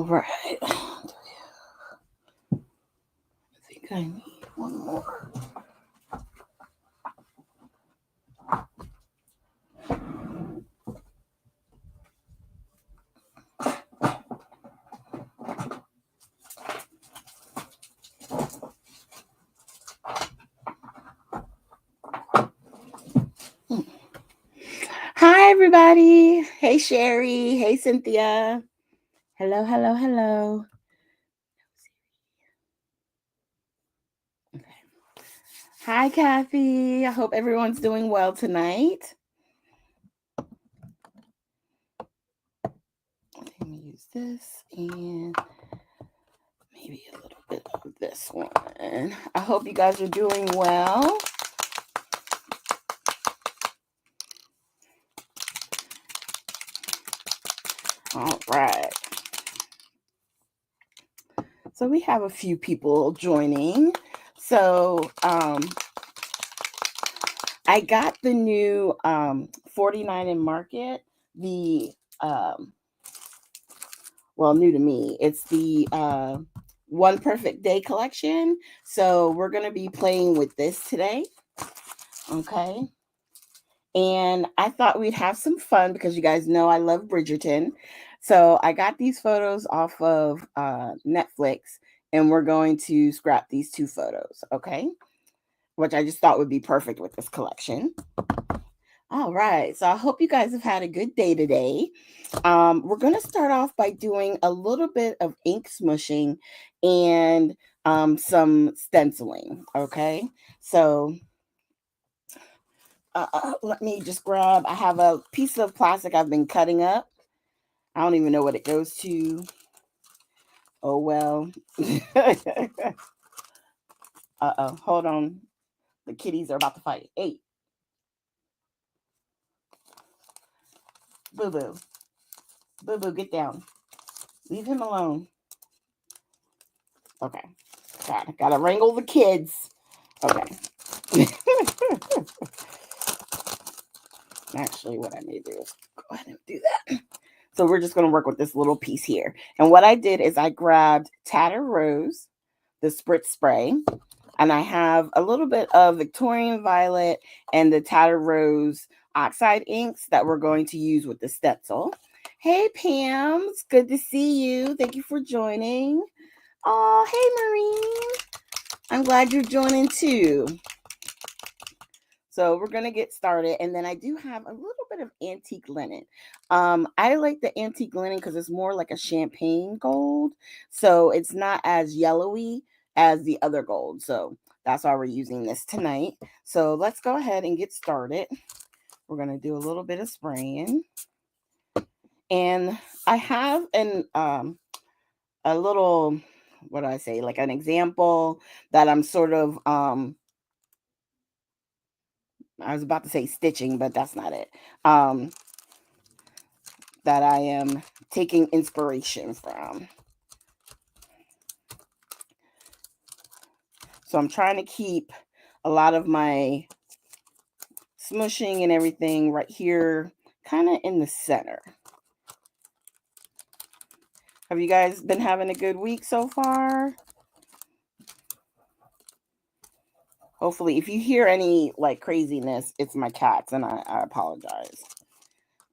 right. I think I need one more. Hi, everybody. Hey, Sherry. Hey, Cynthia. Hello, hello, hello. Okay. Hi, Kathy. I hope everyone's doing well tonight. Let me use this and maybe a little bit of this one. I hope you guys are doing well. All right. So we have a few people joining. So I got the new 49 in Market, the new to me. It's the One Perfect Day collection. So we're going to be playing with this today. Okay. And I thought we'd have some fun because you guys know I love Bridgerton. So I got these photos off of Netflix, and we're going to scrap these two photos. Okay. Which I just thought would be perfect with this collection. All right. So I hope you guys have had a good day today. We're going to start off by doing a little bit of ink smushing and some stenciling. Okay. So let me just grab, I have a piece of plastic I've been cutting up. I don't even know what it goes to. Oh, well. Uh-oh. Hold on. The kitties are about to fight. Hey. Boo-boo. Boo-boo, get down. Leave him alone. Okay. Gotta wrangle the kids. Okay. Actually, what I may do is go ahead and do that. So we're just going to work with this little piece here. And what I did is I grabbed Tatter Rose, the Spritz Spray, and I have a little bit of Victorian Violet and the Tatter Rose oxide inks that we're going to use with the stencil. Hey, Pam. It's good to see you. Thank you for joining. Oh, hey, Maureen. I'm glad you're joining too. So we're going to get started. And then I do have a little bit of antique linen. I like the antique linen because it's more like a champagne gold. So it's not as yellowy as the other gold. So that's why we're using this tonight. So let's go ahead and get started. We're going to do a little bit of spraying. And I have a little, what do I say, like an example that I'm sort of I was about to say stitching, but that's not it. That I am taking inspiration from. So I'm trying to keep a lot of my smushing and everything right here, kind of in the center. Have you guys been having a good week so far? Hopefully, if you hear any like craziness, it's my cats, and I apologize.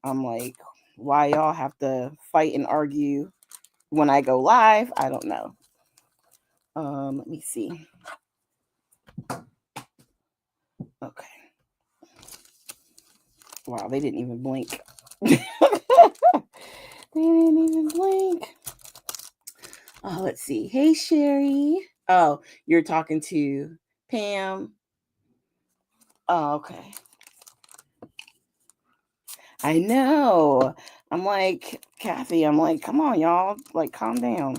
I'm like, why y'all have to fight and argue when I go live? I don't know. Let me see. Okay. Wow, they didn't even blink. They didn't even blink. Oh, let's see. Hey, Sherry. Oh, you're talking to Pam. Oh, okay. I know. I'm like, Kathy, I'm like, come on, y'all. Like, calm down.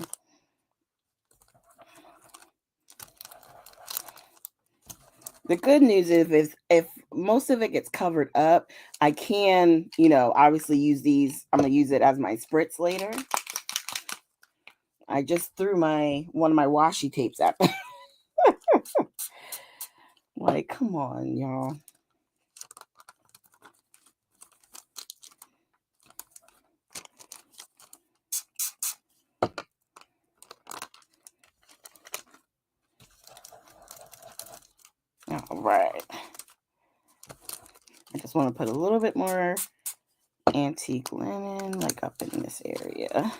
The good news is if most of it gets covered up, I can, obviously use these. I'm going to use it as my spritz later. I just threw one of my washi tapes at them. Like, come on, y'all. right. I just want to put a little bit more antique linen, like up in this area.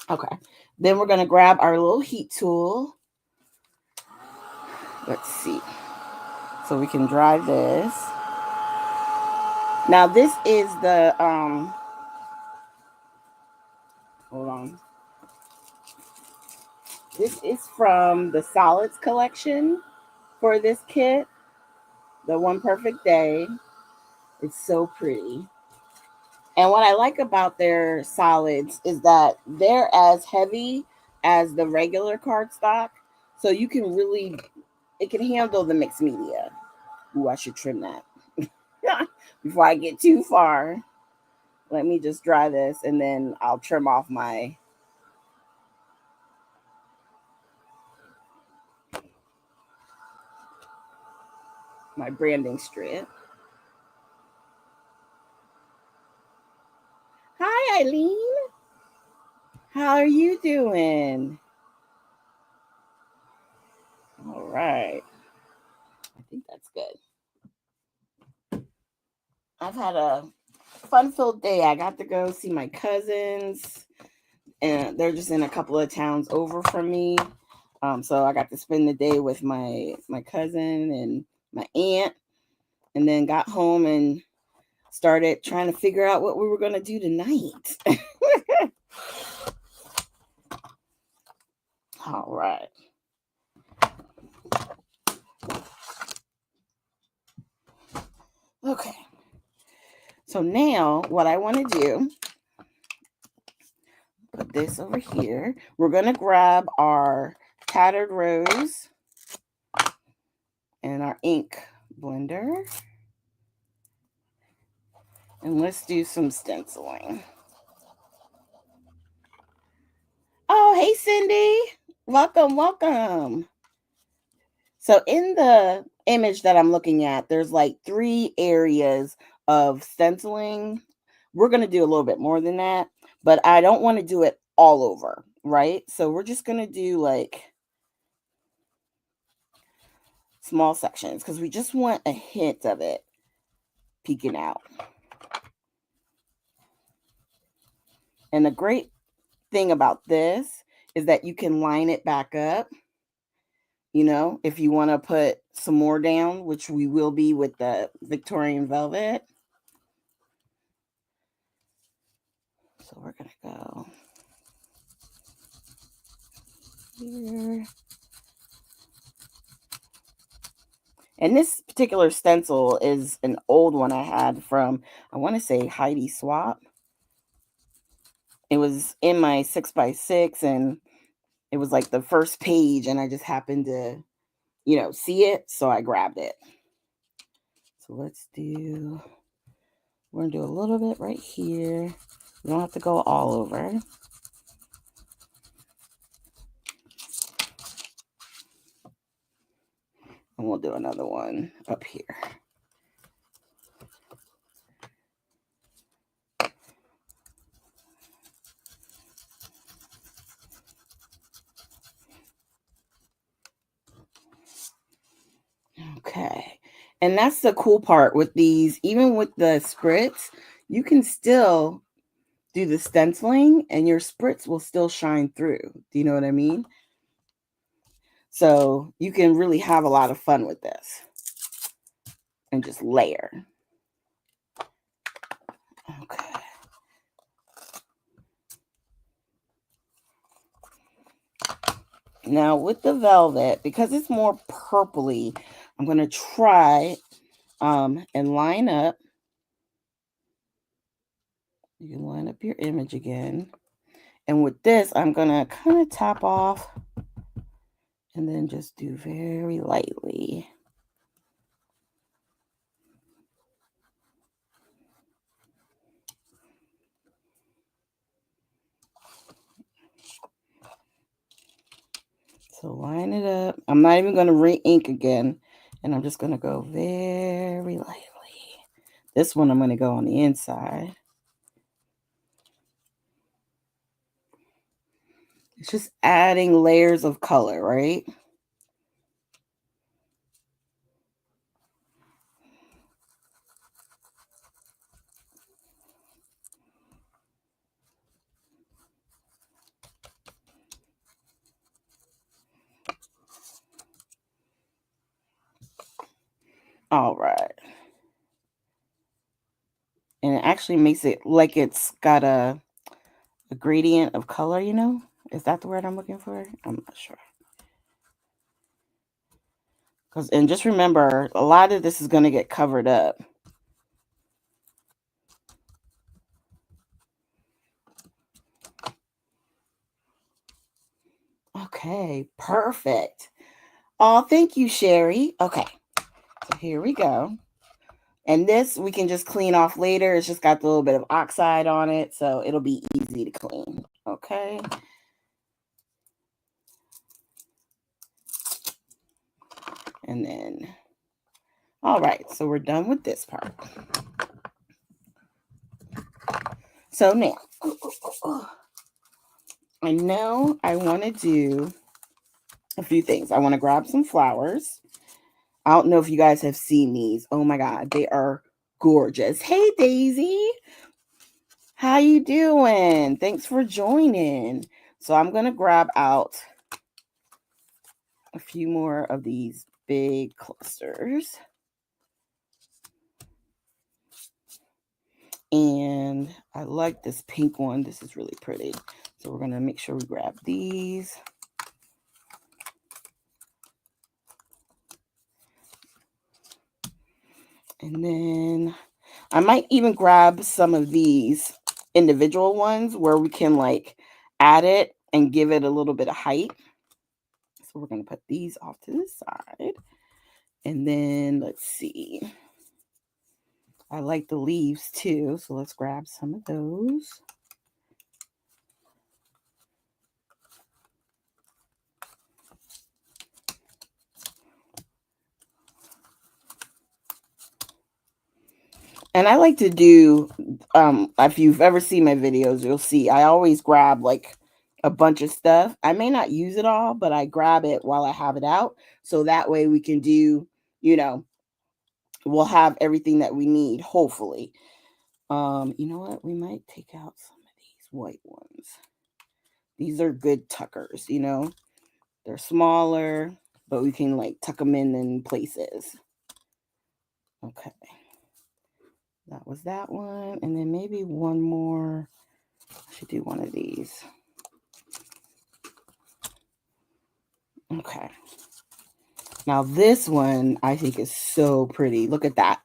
Okay. Then we're going to grab our little heat tool. Let's see. So we can dry this. Now this is the, hold on. This is from the Solids collection for this kit. The One Perfect Day. It's so pretty. And what I like about their solids is that they're as heavy as the regular cardstock. So you can really, it can handle the mixed media. Ooh, I should trim that. Before I get too far. Let me just dry this and then I'll trim off my branding strip. Hi, Eileen. How are you doing? All right. I think that's good. I've had a fun-filled day. I got to go see my cousins, and they're just in a couple of towns over from me. So I got to spend the day with my cousin and my aunt, and then got home and started trying to figure out what we were going to do tonight. All right. Okay. So now what I want to do, put this over here. We're going to grab our Tattered Rose and our ink blender. And let's do some stenciling. Oh, hey, Cindy. Welcome, welcome. So in the image that I'm looking at, there's like 3 areas of stenciling. We're going to do a little bit more than that, but I don't want to do it all over, right? So we're just going to do like small sections because we just want a hint of it peeking out. And the great thing about this is that you can line it back up. You know, if you want to put some more down, which we will be with the Victorian Velvet. So we're going to go here. And this particular stencil is an old one I had from, I want to say, Heidi Swap. It was in my 6x6 and it was like the first page and I just happened to, see it. So I grabbed it. So let's do, we're going to do a little bit right here. We don't have to go all over. And we'll do another one up here. Okay. And that's the cool part with these, even with the spritz, you can still do the stenciling and your spritz will still shine through. Do you know what I mean? So you can really have a lot of fun with this and just layer. Okay. Now with the velvet, because it's more purpley, I'm going to try and line up. You can line up your image again. And with this, I'm going to kind of tap off and then just do very lightly. So line it up. I'm not even going to re-ink again. And I'm just going to go very lightly. This one I'm going to go on the inside. It's just adding layers of color, right? All right. And it actually makes it like it's got a gradient of color, you know? Is that the word I'm looking for? I'm not sure. And just remember, a lot of this is going to get covered up. Okay, perfect. Oh, thank you, Sherry. Okay, so here we go. And this we can just clean off later. It's just got a little bit of oxide on it, so it'll be easy to clean. Okay. And then, all right, so we're done with this part. So now, I know I want to do a few things. I want to grab some flowers. I don't know if you guys have seen these. Oh my God, they are gorgeous. Hey, Daisy. How you doing? Thanks for joining. So I'm going to grab out a few more of these big clusters. And I like this pink one. This is really pretty. So we're going to make sure we grab these. And then I might even grab some of these individual ones where we can like add it and give it a little bit of height. So we're going to put these off to the side. And then let's see. I like the leaves too. So let's grab some of those. And I like to do, if you've ever seen my videos, you'll see I always grab like a bunch of stuff. I may not use it all, but I grab it while I have it out. So that way we can do, we'll have everything that we need, hopefully. You know what? We might take out some of these white ones. These are good tuckers, They're smaller, but we can like tuck them in places. Okay. That was that one. And then maybe one more. I should do one of these. Okay. Now this one I think is so pretty. Look at that.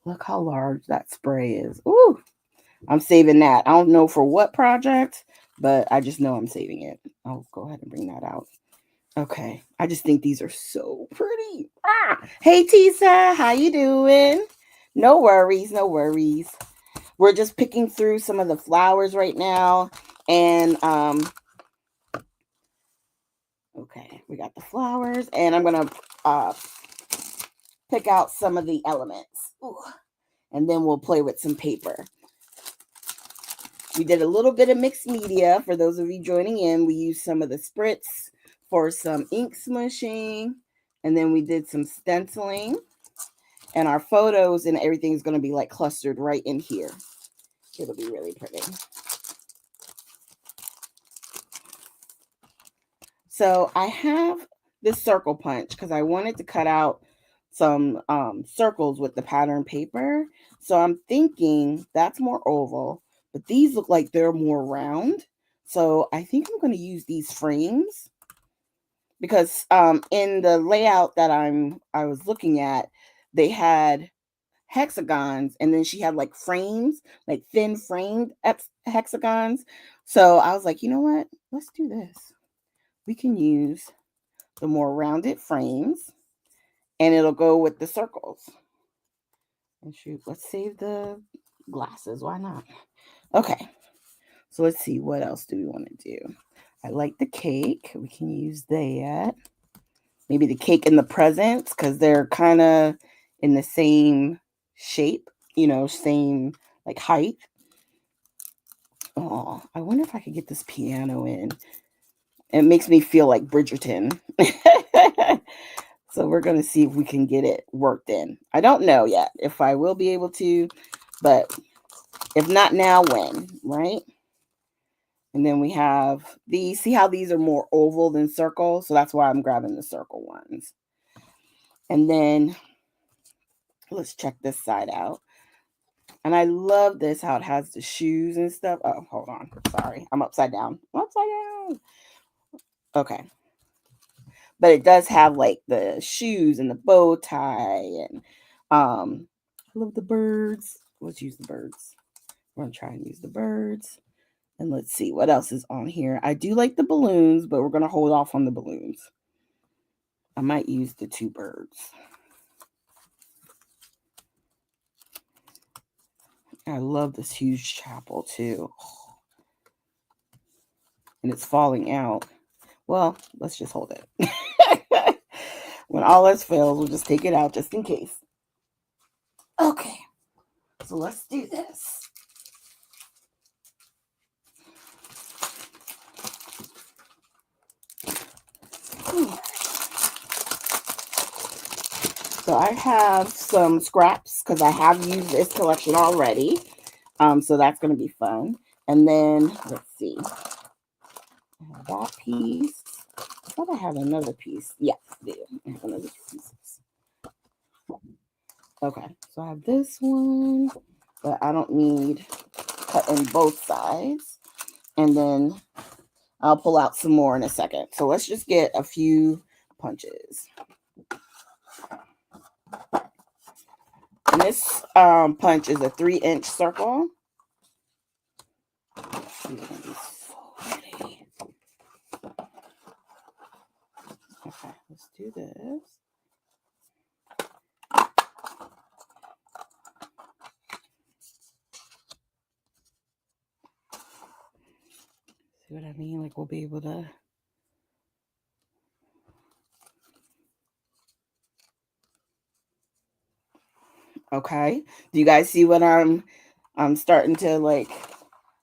Look how large that spray is. Ooh. I'm saving that. I don't know for what project, but I just know I'm saving it. I'll go ahead and bring that out. Okay. I just think these are so pretty. Hey Tisa, how you doing? No worries, no worries. We're just picking through some of the flowers right now. And okay, we got the flowers, and I'm gonna pick out some of the elements. Ooh. And then we'll play with some paper. We did a little bit of mixed media. For those of you joining in, we used some of the spritz for some ink smushing, and then we did some stenciling, and our photos and everything is going to be like clustered right in here. It'll be really pretty. So I have this circle punch because I wanted to cut out some circles with the pattern paper. So I'm thinking that's more oval, but these look like they're more round. So I think I'm going to use these frames because in the layout that I was looking at, they had hexagons, and then she had like frames, like thin framed hexagons. So I was like, you know what? Let's do this. We can use the more rounded frames, and it'll go with the circles. And shoot, let's save the glasses. Why not? Okay. So let's see. What else do we want to do? I like the cake. We can use that. Maybe the cake and the presents because they're kind of in the same shape, same like height. Oh, I wonder if I could get this piano in. It makes me feel like Bridgerton. So we're going to see if we can get it worked in. I don't know yet if I will be able to, but if not now, when, right? And then we have these. See how these are more oval than circle? So that's why I'm grabbing the circle ones. And then let's check this side out. And I love this, how it has the shoes and stuff. Oh, hold on. Sorry. I'm upside down. I'm upside down. Okay. But it does have like the shoes and the bow tie. And I love the birds. Let's use the birds. We're going to try and use the birds. And let's see what else is on here. I do like the balloons, but we're going to hold off on the balloons. I might use the 2 birds. I love this huge chapel too. And it's falling out. Well, let's just hold it. When all else fails, we'll just take it out just in case. Okay. So let's do this. So I have some scraps because I have used this collection already. So that's going to be fun. And then, let's see. I have that piece. I thought I had another piece. Yes, I do. I have another piece. Okay, so I have this one, but I don't need cutting both sides. And then I'll pull out some more in a second. So let's just get a few punches. And this punch is a 3-inch circle. Okay, let's do this. See what I mean? Like we'll be able to. Okay. Do you guys see what I'm starting to like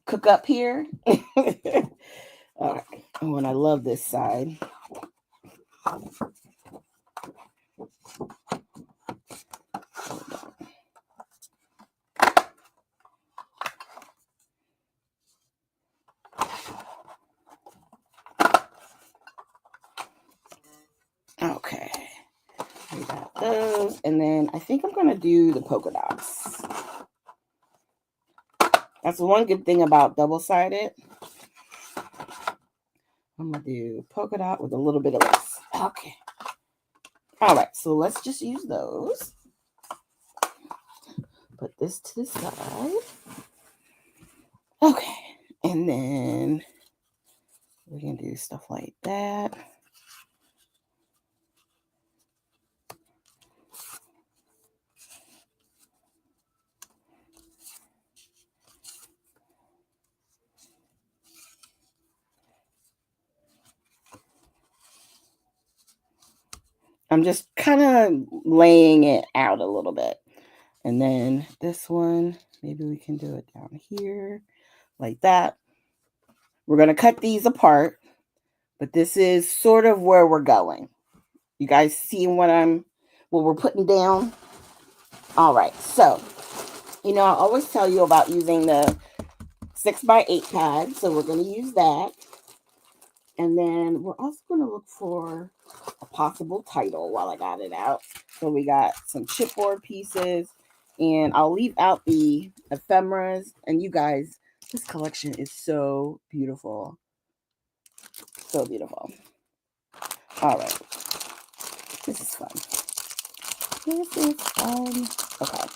cook up here? All right. Oh, and I love this side. Okay. We got those. And then I think I'm going to do the polka dots. That's the one good thing about double-sided. I'm going to do polka dot with a little bit of this. Okay. All right. So let's just use those. Put this to the side. Okay. And then we're going to do stuff like that. I'm just kind of laying it out a little bit. And then this one, maybe we can do it down here like that. We're going to cut these apart, but this is sort of where we're going. You guys see what we're putting down? All right. So, I always tell you about using the 6x8 pad. So we're going to use that. And then we're also going to look for a possible title while I got it out. So we got some chipboard pieces, and I'll leave out the ephemeras. And you guys, this collection is so beautiful. So beautiful. All right. This is fun. This is fun. Okay.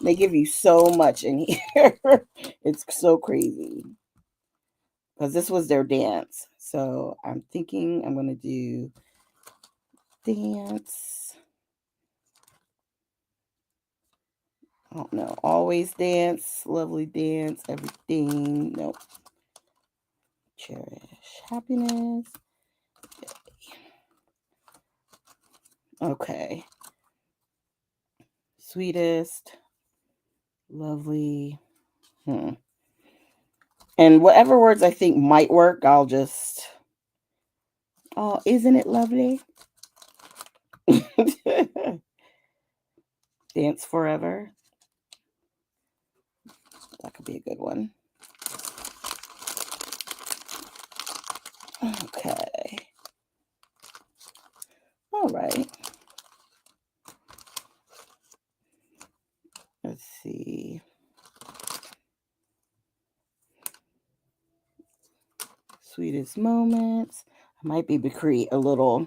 They give you so much in here. It's so crazy. Because this was their dance. So I'm thinking I'm going to do dance. I don't know. Always dance. Lovely dance. Everything. Nope. Cherish happiness. Okay. Okay. sweetest, lovely. And whatever words I think might work, I'll just. Oh, isn't it lovely? Dance forever. That could be a good one. Okay. All right. Let's see. Sweetest moments. I might be able to create a little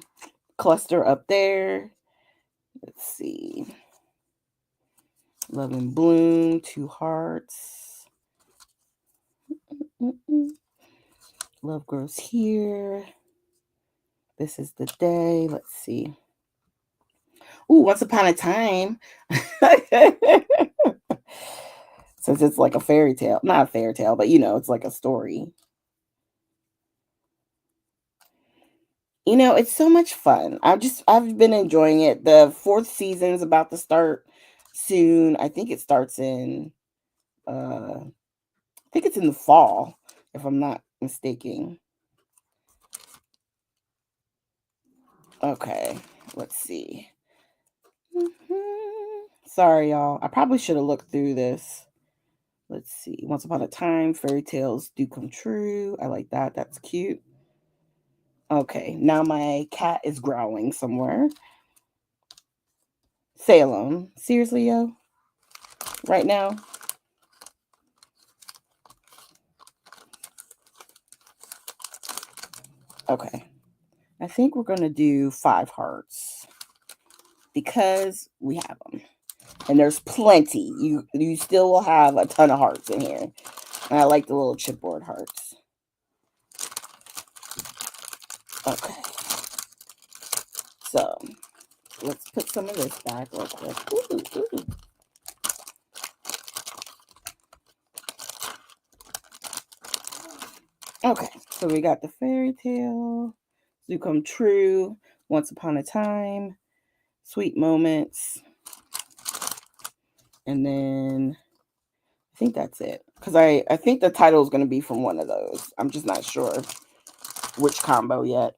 cluster up there. Let's see. Love and Bloom, 2 hearts. Love grows here. This is the day. Let's see. Ooh, Once Upon a Time. Since it's like a fairy tale. Not a fairy tale, but it's like a story. It's so much fun. I've been enjoying it. The 4th season is about to start soon. I think it starts in I think it's in the fall, if I'm not mistaken. Okay, let's see. Sorry, y'all. I probably should have looked through this. Let's see. Once upon a time, fairy tales do come true. I like that. That's cute. Okay, now my cat is growling somewhere. Salem. Seriously, yo? Right now? Okay. I think we're going to do 5 hearts because we have them. And there's plenty. You still will have a ton of hearts in here. And I like the little chipboard hearts. Okay. So, let's put some of this back real quick. Ooh. Okay, so we got the fairy tale, do come true, once upon a time, sweet moments, and then I think that's it. Because I think the title is going to be from one of those. I'm just not sure which combo yet.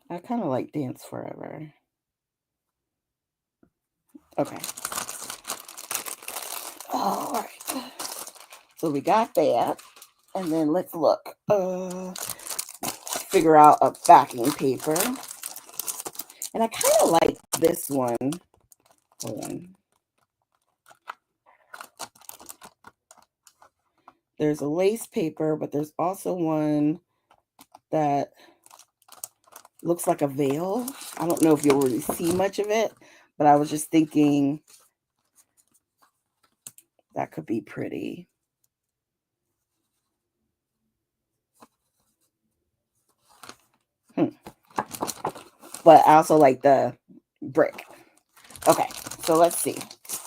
I kind of like Dance Forever. Okay. All right. So we got that. And then let's look. Figure out a backing paper. And I kind of like this one. Hold on. There's a lace paper, but there's also one that looks like a veil. I don't know if you'll really see much of it, but I was just thinking that could be pretty. But I also like the brick. Okay, so let's see.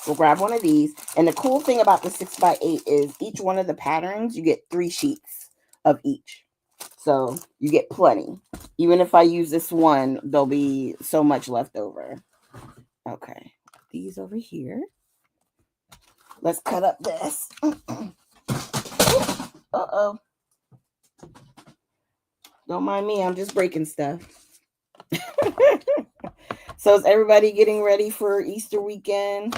We'll grab one of these. And the cool thing about the 6x8 is each one of the patterns, you get 3 sheets of each. So you get plenty. Even if I use this one, there'll be so much left over. Okay, these over here. Let's cut up this. Uh-oh. Don't mind me, I'm just breaking stuff. So is everybody getting ready for Easter weekend?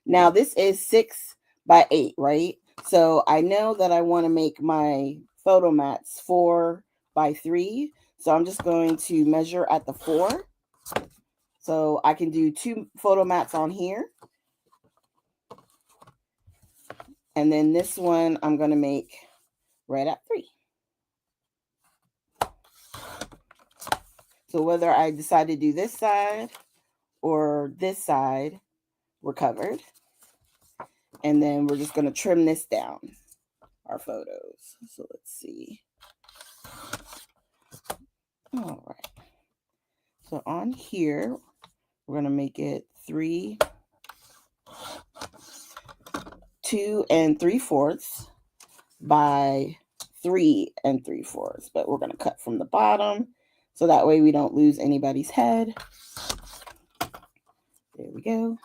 Now this is 6x8, right? So I know that I want to make my photo mats 4x3. So I'm just going to measure at the 4. So I can do 2 photo mats on here. And then this one I'm going to make right at 3. So whether I decide to do this side or this side, we're covered. And then we're just going to trim this down, our photos. So let's see. All right. So on here, we're going to make it 2 3/4 by 3 3/4. But we're going to cut from the bottom. so that way we don't lose anybody's head. There we go.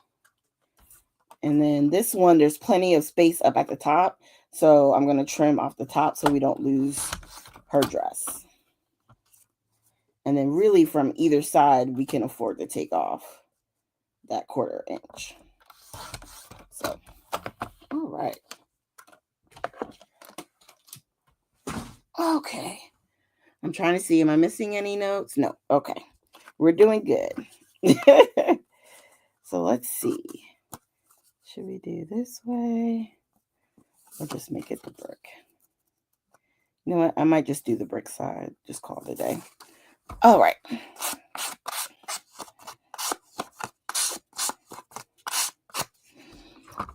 And then this one, there's plenty of space up at the top, so I'm going to trim off the top so we don't lose her dress. And then really from either side, we can afford to take off that 1/4 inch. So, all right. Okay. I'm trying to see, am I missing any notes? No. Okay. We're doing good. So let's see. Should we do this way? Or just make it the brick? You know what? I might just do the brick side. Just call it a day. All right.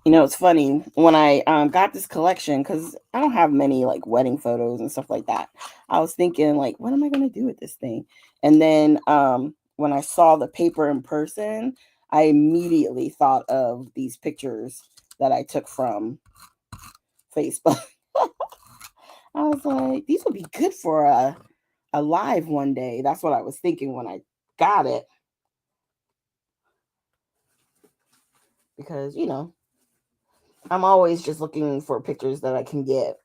You know, it's funny when I got this collection, because I don't have many like wedding photos and stuff like that. I was thinking like, what am I going to do with this thing? And then when I saw the paper in person, I immediately thought of these pictures that I took from Facebook. I was like, these would be good for a live one day. That's what I was thinking when I got it. Because, you know, I'm always just looking for pictures that I can get.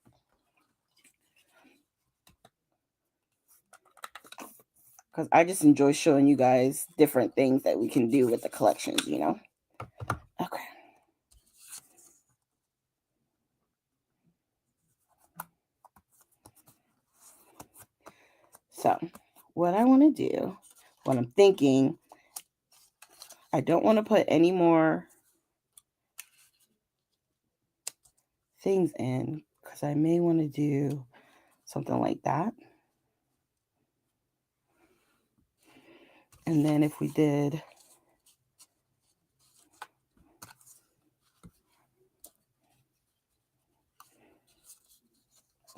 Because I just enjoy showing you guys different things that we can do with the collections, you know? Okay. So, what I want to do, what I'm thinking, I don't want to put any more things in because I may want to do something like that. And then if we did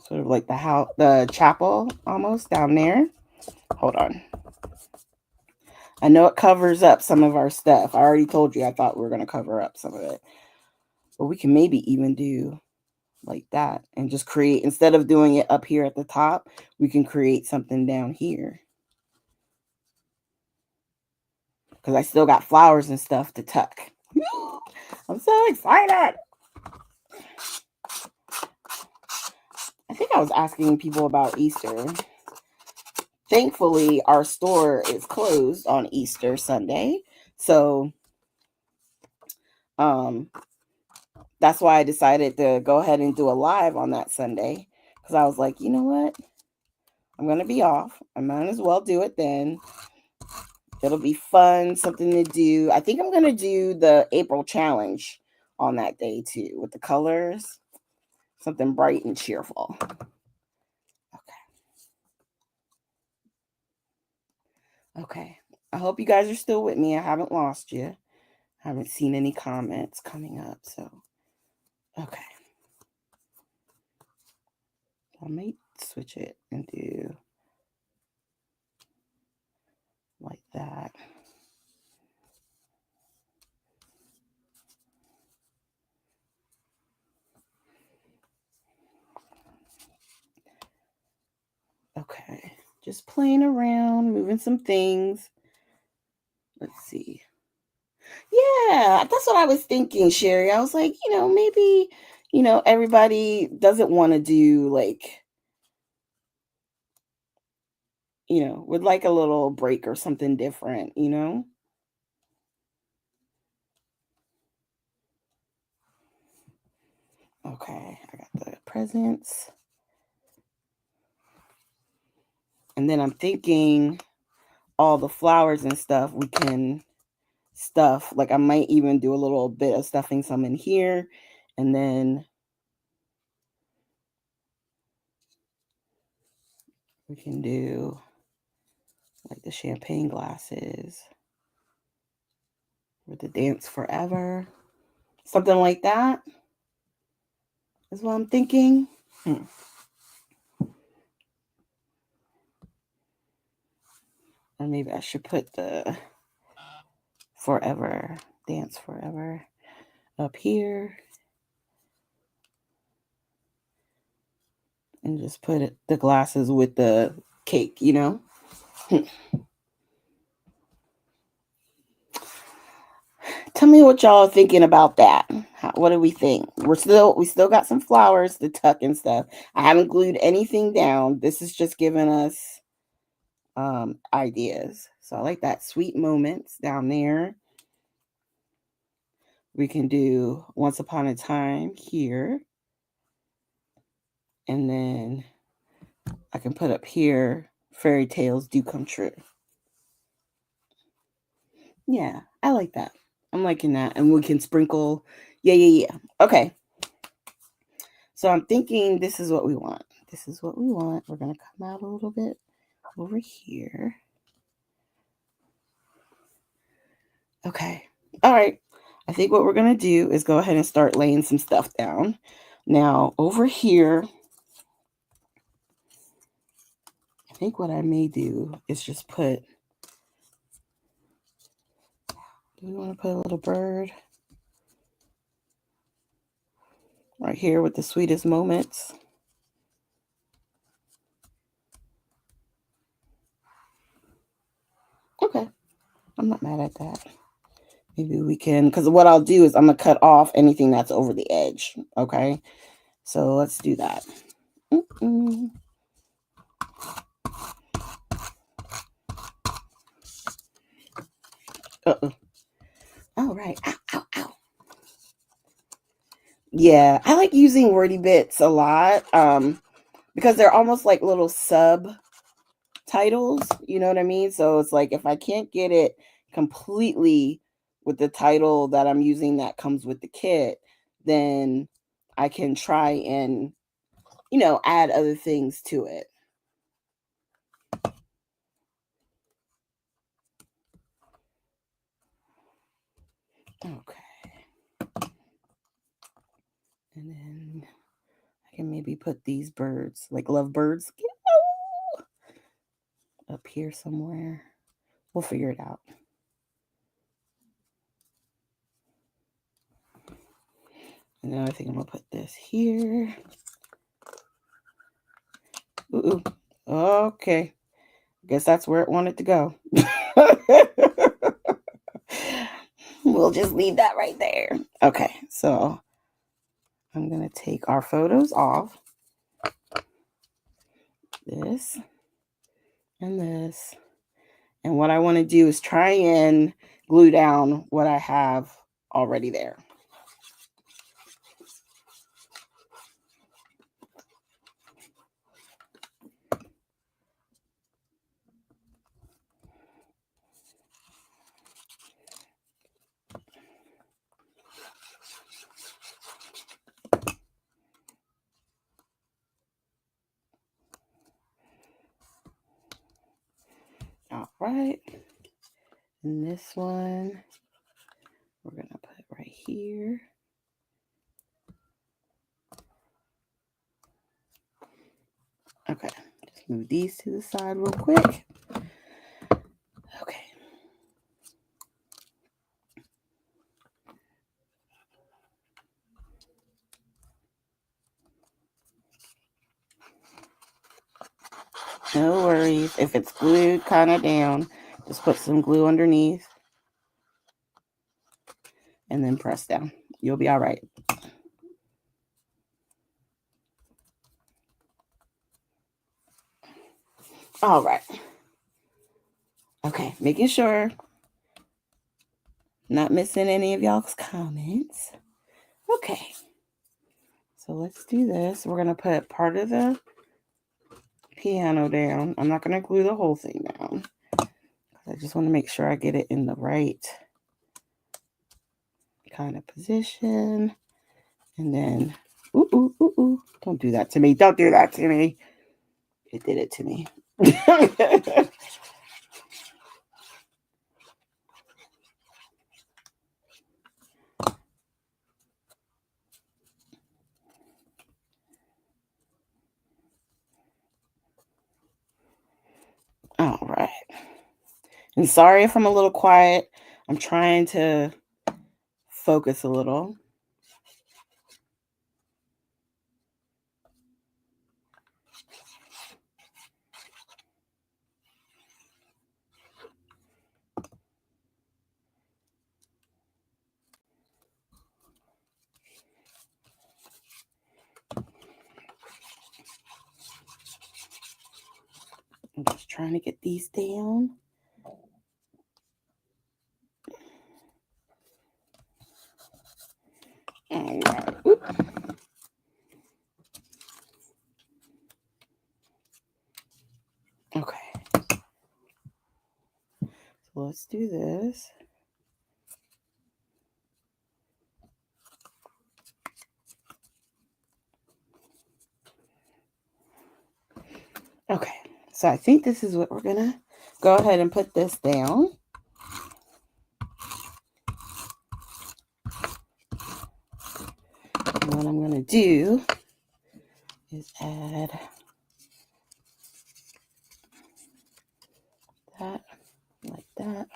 sort of like the chapel almost down there. Hold on. I know it covers up some of our stuff. I already told you I thought we were going to cover up some of it. But we can maybe even do like that and just create, instead of doing it up here at the top, we can create something down here. Because I still got flowers and stuff to tuck. I'm so excited. I think I was asking people about Easter. Thankfully, our store is closed on Easter Sunday. So that's why I decided to go ahead and do a live on that Sunday. Because I was like, you know what? I'm going to be off. I might as well do it then. It'll be fun, something to do. I think I'm going to do the April challenge on that day too with the colors. Something bright and cheerful. Okay. I hope you guys are still with me. I haven't lost you. I haven't seen any comments coming up. So, okay. I might switch it and do like that. Okay. Just playing around, moving some things. Let's see. Yeah, that's what I was thinking, Sherry. I was like, maybe, everybody doesn't want to do like, would like a little break or something different, Okay, I got the presents. And then I'm thinking all the flowers and stuff we can stuff. Like I might even do a little bit of stuffing some in here. And then we can do like the champagne glasses with the dance forever. Something like that is what I'm thinking. Or maybe I should put the forever, dance forever up here. And just put the glasses with the cake, Tell me what y'all are thinking about that. What do we think? We still got some flowers to tuck and stuff. I haven't glued anything down. This is just giving us ideas. So I like that. Sweet moments down there. We can do Once Upon a Time here. And then I can put up here Fairy Tales Do Come True. Yeah, I like that. I'm liking that. And we can sprinkle. Yeah. Okay. So I'm thinking this is what we want. This is what we want. We're going to come out a little bit over here. Okay. All right. I think what we're going to do is go ahead and start laying some stuff down. Now, over here, I think what I may do is just put, do we want to put a little bird right here with the sweetest moments? Okay. I'm not mad at that. Maybe we can, because what I'll do is I'm going to cut off anything that's over the edge. Okay. So let's do that. Uh-oh. All right. Ow, ow, ow. Yeah, I like using wordy bits a lot because they're almost like little sub titles. You know what I mean? So it's like if I can't get it completely with the title that I'm using that comes with the kit, then I can try and, add other things to it. Okay. And then I can maybe put these birds, like lovebirds, up here somewhere. We'll figure it out. And then I think I'm going to put this here. Ooh. Okay. Guess that's where it wanted to go. We'll just leave that right there. Okay, so I'm going to take our photos off. This and this. And what I want to do is try and glue down what I have already there. All right. And this one, we're going to put right here. Okay. Just move these to the side real quick. Okay. No worries. If it's glued kind of down, just put some glue underneath and then press down. You'll be all right. All right. Okay, making sure. Not missing any of y'all's comments. Okay. So let's do this. We're going to put part of the piano down. I'm not going to glue the whole thing down. I just want to make sure I get it in the right kind of position. And then, ooh. Don't do that to me. Don't do that to me. It did it to me. All right. And sorry if I'm a little quiet. I'm trying to focus a little. trying to get these down. All right. Oop. Okay. So let's do this. Okay. So I think this is what we're going to go ahead and put this down. And what I'm going to do is add that like that.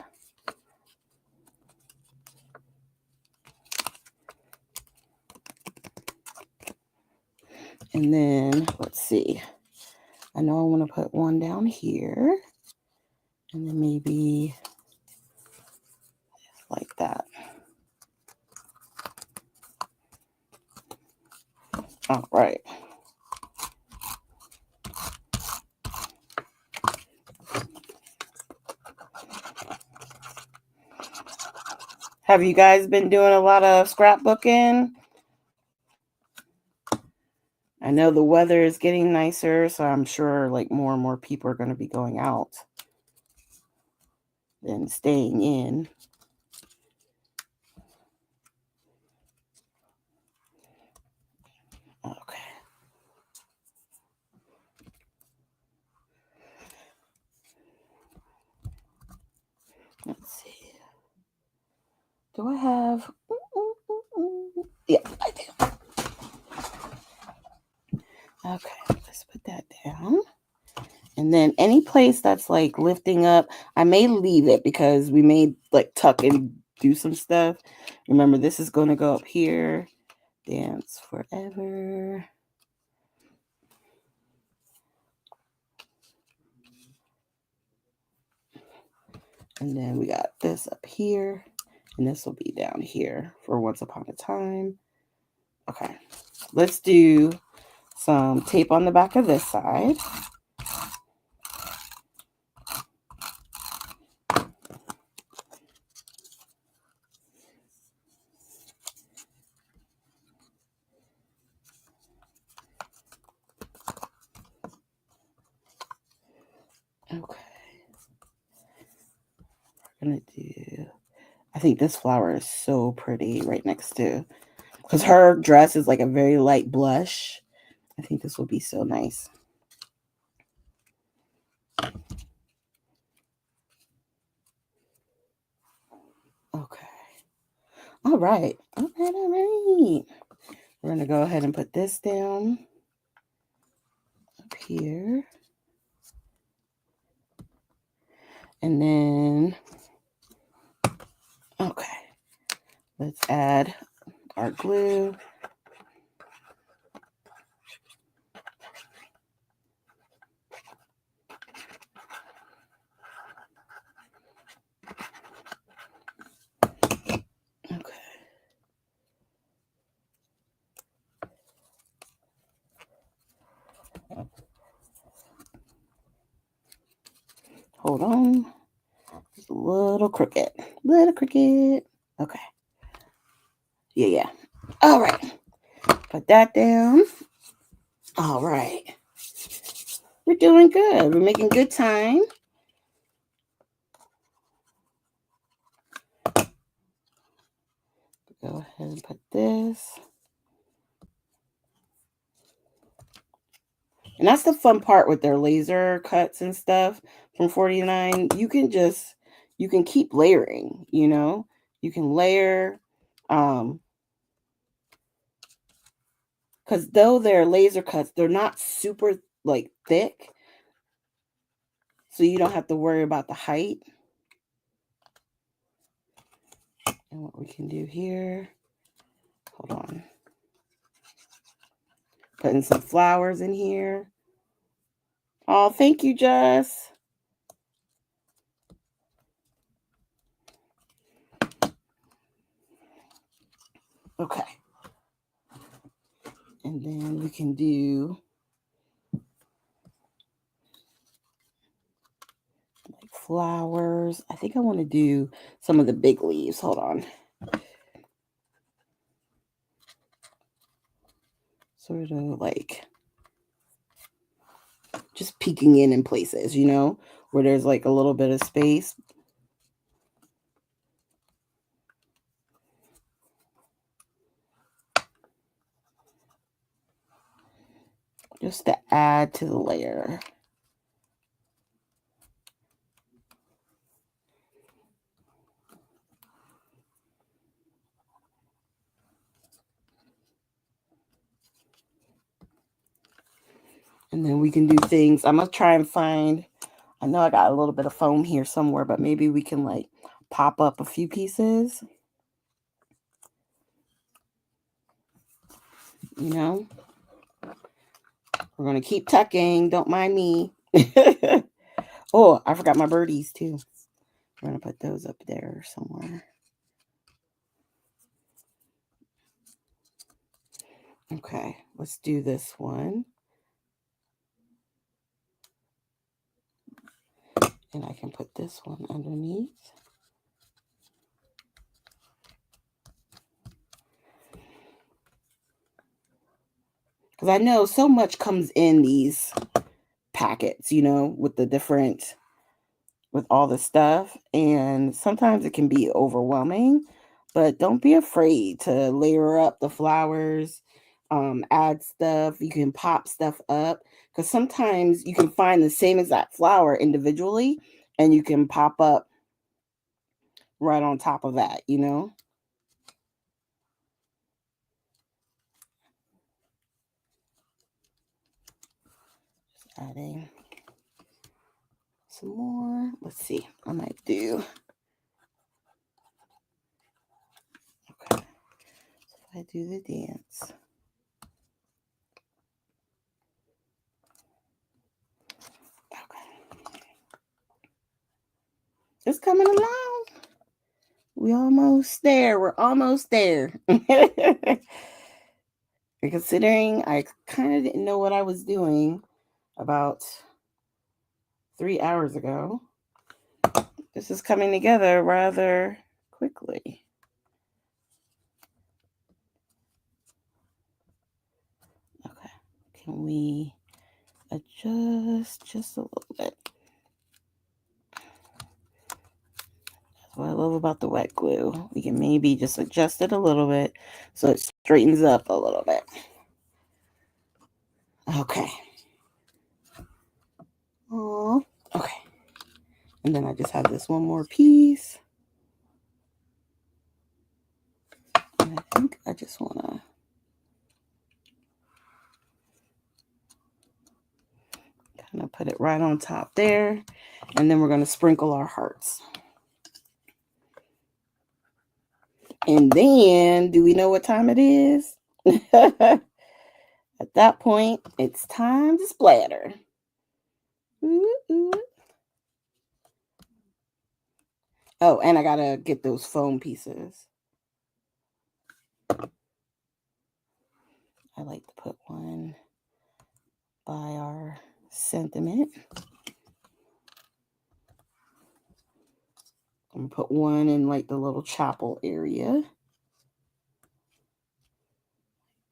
And then let's see. I know I want to put one down here. And then maybe like that. All right. Have you guys been doing a lot of scrapbooking? I know the weather is getting nicer, so I'm sure like more and more people are going to be going out than staying in. Okay. Let's see. Do I have? Yeah, I do. Okay, let's put that down. And then any place that's like lifting up, I may leave it because we may like tuck and do some stuff. Remember, this is going to go up here. Dance forever. And then we got this up here. And this will be down here for Once Upon a Time. Okay. Let's do some tape on the back of this side. Okay. We're going to do... I think this flower is so pretty right next to... Because her dress is like a very light blush. I think this will be so nice. Okay. All right. All right. We're going to go ahead and put this down up here. And then, okay. Let's add our glue. Okay. Hold on. Just a little crooked. Little crooked. Okay. Yeah. All right. Put that down. All right. We're doing good. We're making good time. Go ahead and put this. And that's the fun part with their laser cuts and stuff from 49. You can keep layering, you know? You can layer. Because though they're laser cuts, they're not super like thick. So you don't have to worry about the height. And what we can do here, hold on. Putting some flowers in here. Oh, thank you, Jess. Okay. And then we can do flowers. I think I want to do some of the big leaves. Hold on. Sort of like just peeking in places, you know, where there's like a little bit of space. Just to add to the layer. And then we can do things. I'm going to try and find, I know I got a little bit of foam here somewhere, but maybe we can like pop up a few pieces. You know, we're going to keep tucking. Don't mind me. Oh, I forgot my birdies too. We're going to put those up there somewhere. Okay, let's do this one. And I can put this one underneath. Because I know so much comes in these packets, you know, with the different, with all the stuff. And sometimes it can be overwhelming, but don't be afraid to layer up the flowers, add stuff. You can pop stuff up because sometimes you can find the same exact flower individually and you can pop up right on top of that, you know? Just adding some more. Let's see. I might do. Okay. So if I do the dance. Okay. It's coming along. We almost there. We're almost there. And considering I kind of didn't know what I was doing about 3 hours ago, this is coming together rather quickly. Okay. Can we adjust just a little bit? That's what I love about the wet glue. We can maybe just adjust it a little bit so it straightens up a little bit. Okay. Oh, okay. And then I just have this one more piece. And I think I just want to kind of put it right on top there. And then we're going to sprinkle our hearts. And then, do we know what time it is? At that point, it's time to splatter. Ooh, ooh. Oh, and I got to get those foam pieces. I like to put one by our sentiment. I'm going to put one in like the little chapel area.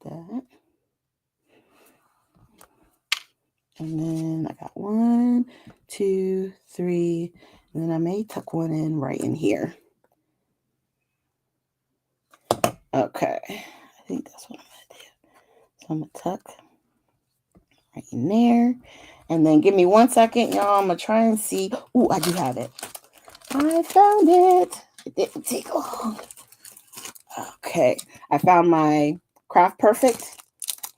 That. And then I got 1, 2, 3, and then I may tuck one in right in here. Okay, I think that's what I'm going to do. So I'm going to tuck right in there. And then give me 1 second, y'all. I'm going to try and see. Oh, I do have it. I found it. It didn't take long. Okay, I found my Craft Perfect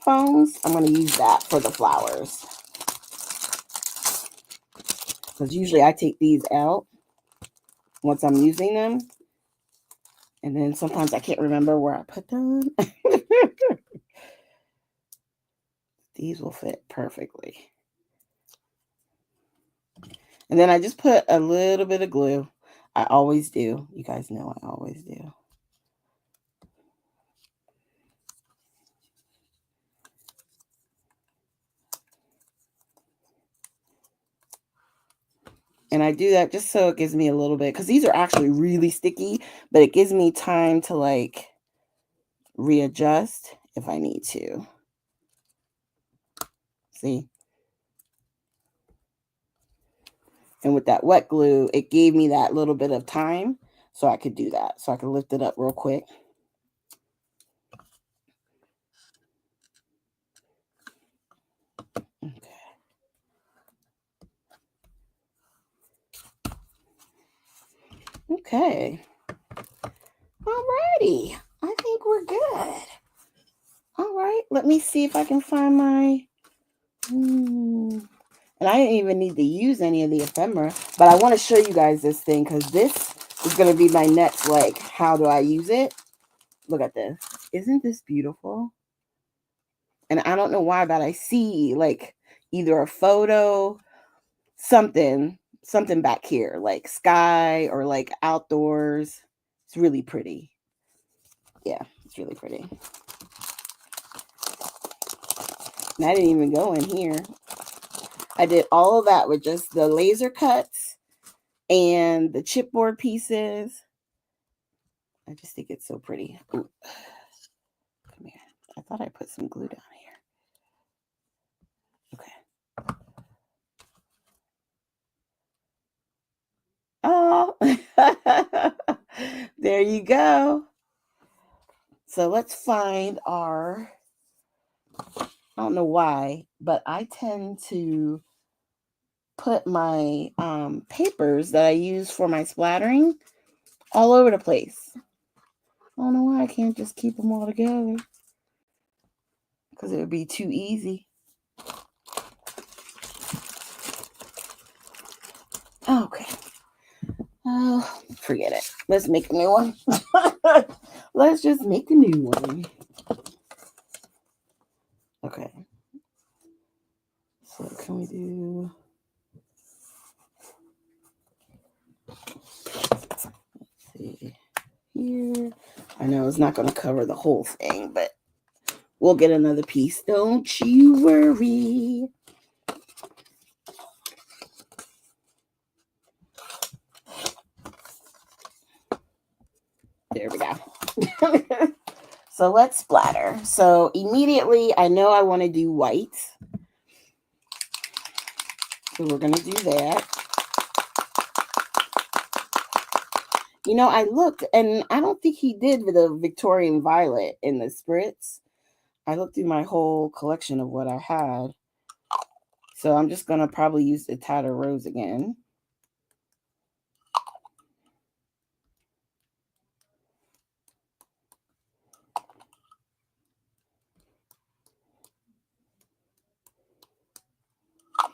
foams. I'm going to use that for the flowers. Because usually I take these out once I'm using them. And then sometimes I can't remember where I put them. These will fit perfectly. And then I just put a little bit of glue. I always do. You guys know I always do. And I do that just so it gives me a little bit, because these are actually really sticky, but it gives me time to like readjust if I need to. See? And with that wet glue, it gave me that little bit of time so I could do that. So I could lift it up real quick. Okay. Okay. Alrighty. I think we're good. All right. Let me see if I can find my... And I didn't even need to use any of the ephemera, but I want to show you guys this thing because this is going to be my next, like, how do I use it? Look at this. Isn't this beautiful? And I don't know why, but I see, like, either a photo, something back here, like sky or like outdoors. It's really pretty. Yeah, it's really pretty. And I didn't even go in here. I did all of that with just the laser cuts and the chipboard pieces. I just think it's so pretty. Ooh. Come here. I thought I put some glue down here. Okay. Oh, there you go. So let's find our... I don't know why, but I tend to put my papers that I use for my splattering all over the place. I don't know why I can't just keep them all together, because it would be too easy. Okay. Oh, forget it. Let's make a new one. Let's just make a new one. Okay. So can we do... Let's see here. I know it's not going to cover the whole thing, but we'll get another piece. Don't you worry. There we go. So let's splatter. So immediately, I know I want to do white. So we're going to do that. You know, I looked, and I don't think he did with a Victorian violet in the spritz. I looked through my whole collection of what I had. So I'm just going to probably use the Tattered Rose again.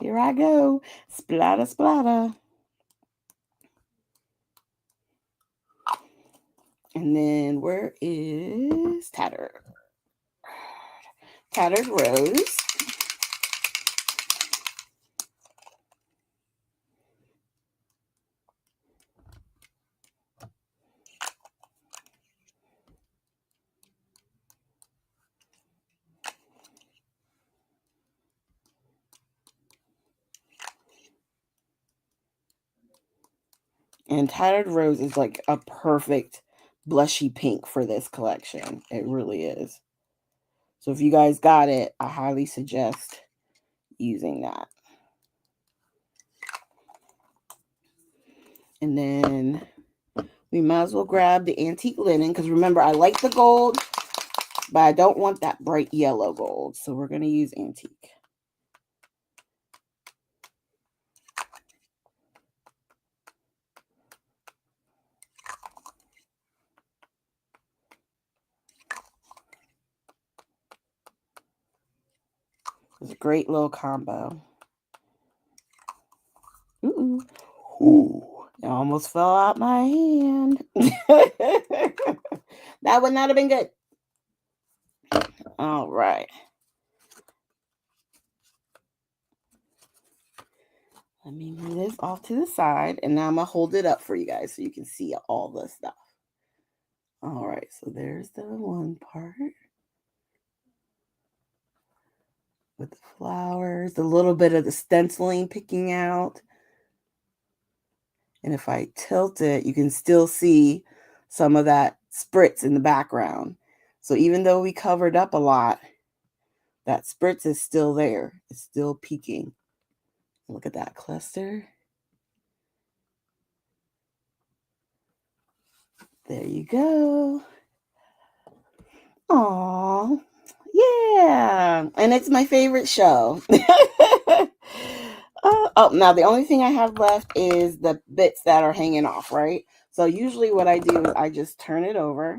Here I go. Splatter, splatter. And then where is Tattered Rose? And Tattered Rose is like a perfect blushy pink for this collection. It really is. So if you guys got it, I highly suggest using that. And then we might as well grab the antique linen, because remember, I like the gold, but I don't want that bright yellow gold. So we're going to use antique. It's a great little combo. Ooh. Ooh. It almost fell out my hand. That would not have been good. All right. Let me move this off to the side, and now I'm going to hold it up for you guys so you can see all the stuff. All right, so there's the one part with the flowers, a little bit of the stenciling picking out. And if I tilt it, you can still see some of that spritz in the background. So even though we covered up a lot, that spritz is still there. It's still peaking. Look at that cluster. There you go. Aw, yeah. And it's my favorite show. Oh, now the only thing I have left is the bits that are hanging off, right? So usually what I do is I just turn it over,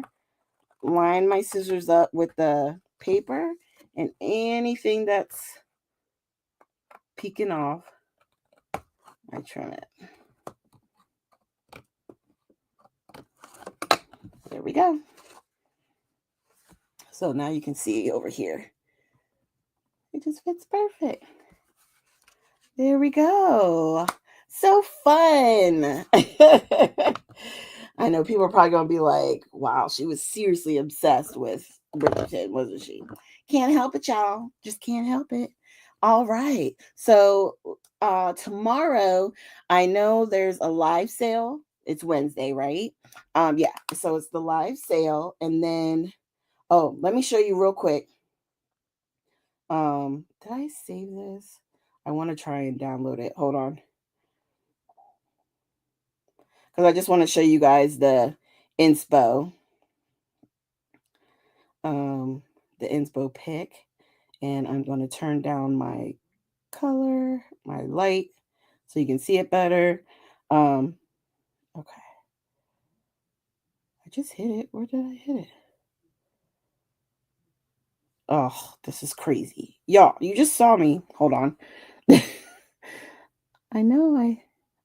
line my scissors up with the paper, and anything that's peeking off, I trim it. There we go. So now you can see over here. It just fits perfect. There we go. So fun. I know people are probably going to be like, wow, she was seriously obsessed with Bridgerton, wasn't she? Can't help it, y'all. Just can't help it. All right. So tomorrow, I know there's a live sale. It's Wednesday, right? Yeah. So it's the live sale. And then, oh, let me show you real quick. Did I save this? I want to try and download it. Hold on. Because I just want to show you guys the inspo. The inspo pick. And I'm going to turn down my color, my light, so you can see it better. Okay. I just hit it. Where did I hit it? Oh, this is crazy. Y'all, you just saw me. Hold on. I know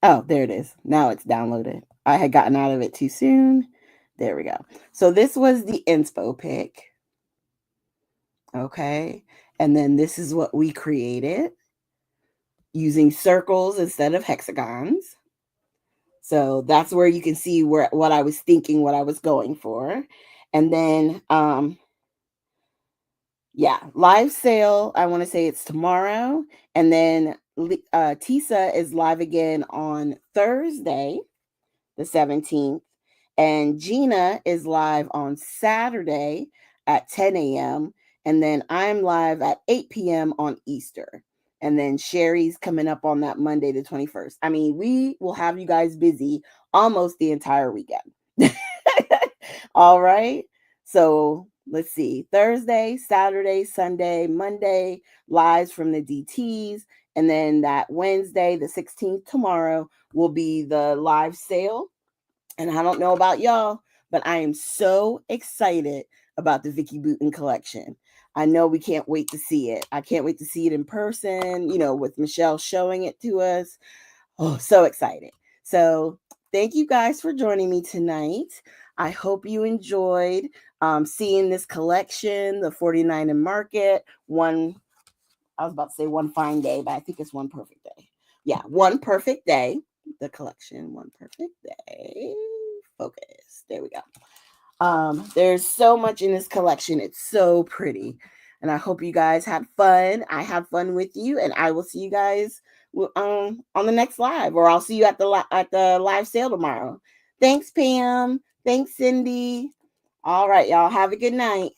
oh, there it is. Now it's downloaded. I had gotten out of it too soon. There we go. So this was the inspo pick. Okay. And then this is what we created using circles instead of hexagons. So that's where you can see what I was thinking, what I was going for. And then yeah, live sale, I want to say it's tomorrow. And then Tisa is live again on Thursday, the 17th. And Gina is live on Saturday at 10 a.m. And then I'm live at 8 p.m. on Easter. And then Sherry's coming up on that Monday, the 21st. I mean, we will have you guys busy almost the entire weekend. All right. So let's see. Thursday, Saturday, Sunday, Monday, lives from the DTs. And then that Wednesday, the 16th, tomorrow, will be the live sale. And I don't know about y'all, but I am so excited about the Vicky Boutin collection. I know we can't wait to see it. I can't wait to see it in person, with Michelle showing it to us. Oh, so excited. So thank you guys for joining me tonight. I hope you enjoyed seeing this collection, the 49 in Market. I was about to say one fine day, but I think it's one perfect day. Yeah, one perfect day. The collection, one perfect day. Focus. There we go. There's so much in this collection. It's so pretty. And I hope you guys had fun. I had fun with you, and I will see you guys on the next live, or I'll see you at the live sale tomorrow. Thanks, Pam. Thanks, Cindy. All right, y'all. Have a good night.